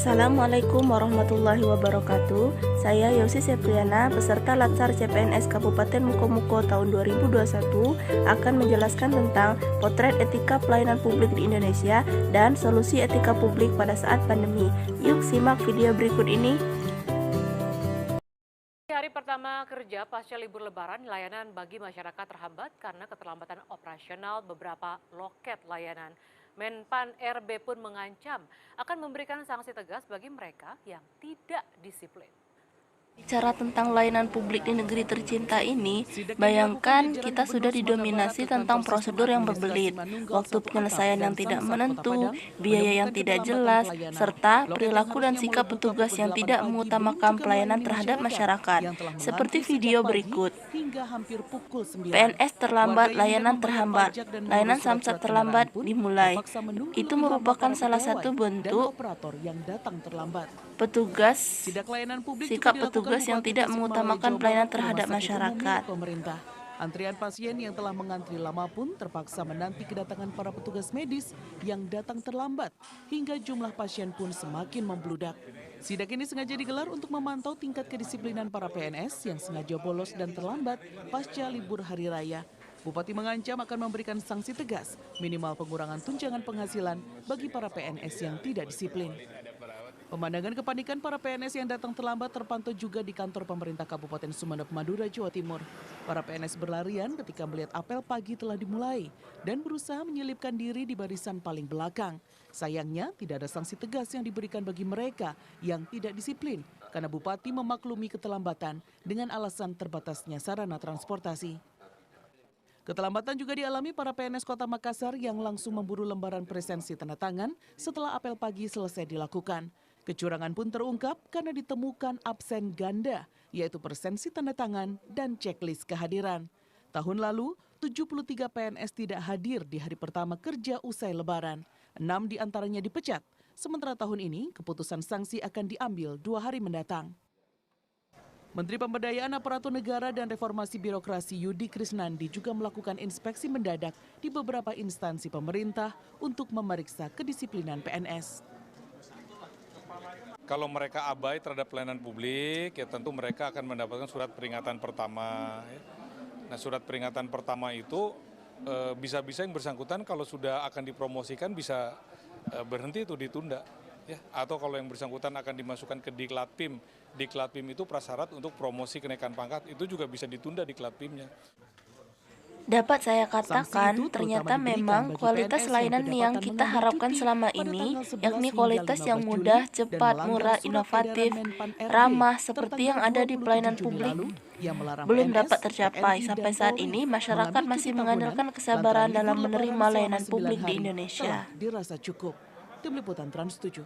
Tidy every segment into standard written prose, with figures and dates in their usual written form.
Assalamualaikum warahmatullahi wabarakatuh. Saya Yosi Sepriana, peserta Latsar CPNS Kabupaten Mukomuko tahun 2021 akan menjelaskan tentang potret etika pelayanan publik di Indonesia dan solusi etika publik pada saat pandemi. Yuk simak video berikut ini. Hari pertama kerja pasca libur lebaran, layanan bagi masyarakat terhambat karena keterlambatan operasional beberapa loket layanan. Menpan RB pun mengancam akan memberikan sanksi tegas bagi mereka yang tidak disiplin. Bicara tentang layanan publik di negeri tercinta ini, bayangkan kita sudah didominasi tentang prosedur yang berbelit, waktu penyelesaian yang tidak menentu, biaya yang tidak jelas, serta perilaku dan sikap petugas yang tidak mengutamakan pelayanan terhadap masyarakat. Seperti video berikut. PNS terlambat, layanan terhambat, layanan samsat terlambat dimulai. Itu merupakan salah satu bentuk petugas, sikap petugas yang tidak mengutamakan pelayanan terhadap masyarakat. Antrian pasien yang telah mengantri lama pun terpaksa menanti kedatangan para petugas medis yang datang terlambat, hingga jumlah pasien pun semakin membludak. Sidak ini sengaja digelar untuk memantau tingkat kedisiplinan para PNS yang sengaja bolos dan terlambat pasca libur hari raya. Bupati mengancam akan memberikan sanksi tegas, minimal pengurangan tunjangan penghasilan bagi para PNS yang tidak disiplin. Pemandangan kepanikan para PNS yang datang terlambat terpantau juga di kantor pemerintah Kabupaten Sumeneb, Madura, Jawa Timur. Para PNS berlarian ketika melihat apel pagi telah dimulai dan berusaha menyelipkan diri di barisan paling belakang. Sayangnya tidak ada sanksi tegas yang diberikan bagi mereka yang tidak disiplin karena Bupati memaklumi keterlambatan dengan alasan terbatasnya sarana transportasi. Keterlambatan juga dialami para PNS Kota Makassar yang langsung memburu lembaran presensi tanda tangan setelah apel pagi selesai dilakukan. Kecurangan pun terungkap karena ditemukan absen ganda, yaitu presensi tanda tangan dan checklist kehadiran. Tahun lalu, 73 PNS tidak hadir di hari pertama kerja usai Lebaran. 6 diantaranya dipecat. Sementara tahun ini, keputusan sanksi akan diambil 2 hari mendatang. Menteri Pemberdayaan Aparatur Negara dan Reformasi Birokrasi Yudi Krisnandi juga melakukan inspeksi mendadak di beberapa instansi pemerintah untuk memeriksa kedisiplinan PNS. Kalau mereka abai terhadap pelayanan publik, ya tentu mereka akan mendapatkan surat peringatan pertama. Nah, surat peringatan pertama itu bisa-bisa yang bersangkutan kalau sudah akan dipromosikan bisa berhenti itu ditunda. Ya, atau kalau yang bersangkutan akan dimasukkan ke Diklatpim. Diklatpim itu prasyarat untuk promosi kenaikan pangkat, itu juga bisa ditunda Diklatpimnya. Dapat saya katakan, ternyata memang kualitas layanan yang kita harapkan selama ini, yakni kualitas yang mudah, cepat, murah, inovatif, ramah, seperti yang ada di pelayanan publik, belum dapat tercapai. Sampai saat ini, masyarakat masih mengandalkan kesabaran dalam menerima layanan publik di Indonesia. Dirasa cukup. Tim Liputan Trans 7.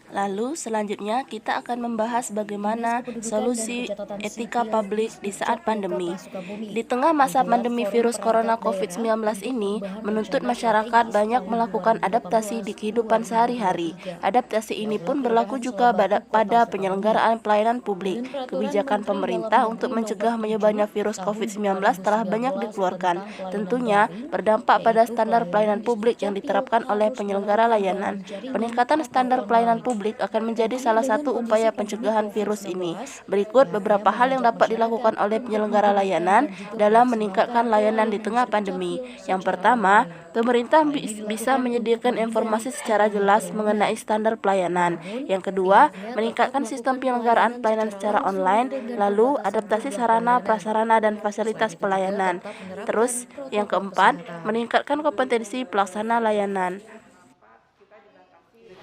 Lalu selanjutnya kita akan membahas bagaimana solusi etika publik di saat pandemi. Di tengah masa pandemi virus corona COVID-19 ini menuntut masyarakat banyak melakukan adaptasi di kehidupan sehari-hari. Adaptasi ini pun berlaku juga pada penyelenggaraan pelayanan publik. Kebijakan pemerintah untuk mencegah menyebarnya virus COVID-19 telah banyak dikeluarkan. Tentunya berdampak pada standar pelayanan publik yang diterapkan oleh penyelenggara layanan. Peningkatan standar pelayanan publik akan menjadi salah satu upaya pencegahan virus ini. Berikut beberapa hal yang dapat dilakukan oleh penyelenggara layanan dalam meningkatkan layanan di tengah pandemi. Yang pertama, pemerintah bisa menyediakan informasi secara jelas mengenai standar pelayanan. Yang kedua, meningkatkan sistem penyelenggaraan pelayanan secara online, lalu adaptasi sarana, prasarana, dan fasilitas pelayanan. Terus, yang keempat, meningkatkan kompetensi pelaksana layanan.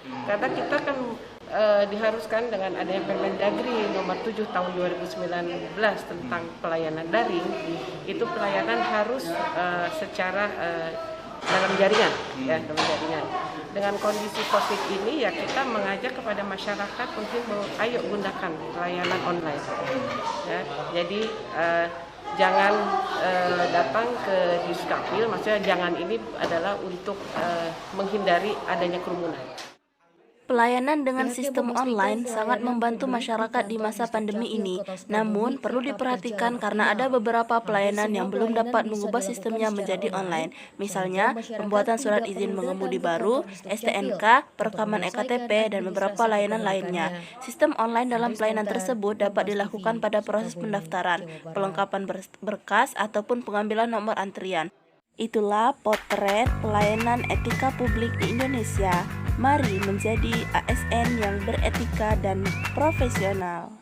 Karena kita kan diharuskan dengan adanya Permendagri nomor 7 tahun 2019 tentang pelayanan daring, itu pelayanan harus secara dalam jaringan, ya, dalam jaringan. Dengan kondisi COVID ini, ya kita mengajak kepada masyarakat untuk ayo gunakan layanan online. Ya, jadi jangan datang ke Diskapil, maksudnya jangan ini adalah untuk menghindari adanya kerumunan. Pelayanan dengan sistem online sangat membantu masyarakat di masa pandemi ini. Namun, perlu diperhatikan karena ada beberapa pelayanan yang belum dapat mengubah sistemnya menjadi online. Misalnya, pembuatan surat izin mengemudi baru, STNK, perekaman EKTP, dan beberapa layanan lainnya. Sistem online dalam pelayanan tersebut dapat dilakukan pada proses pendaftaran, pelengkapan berkas, ataupun pengambilan nomor antrian. Itulah potret pelayanan etika publik di Indonesia. Mari menjadi ASN yang beretika dan profesional.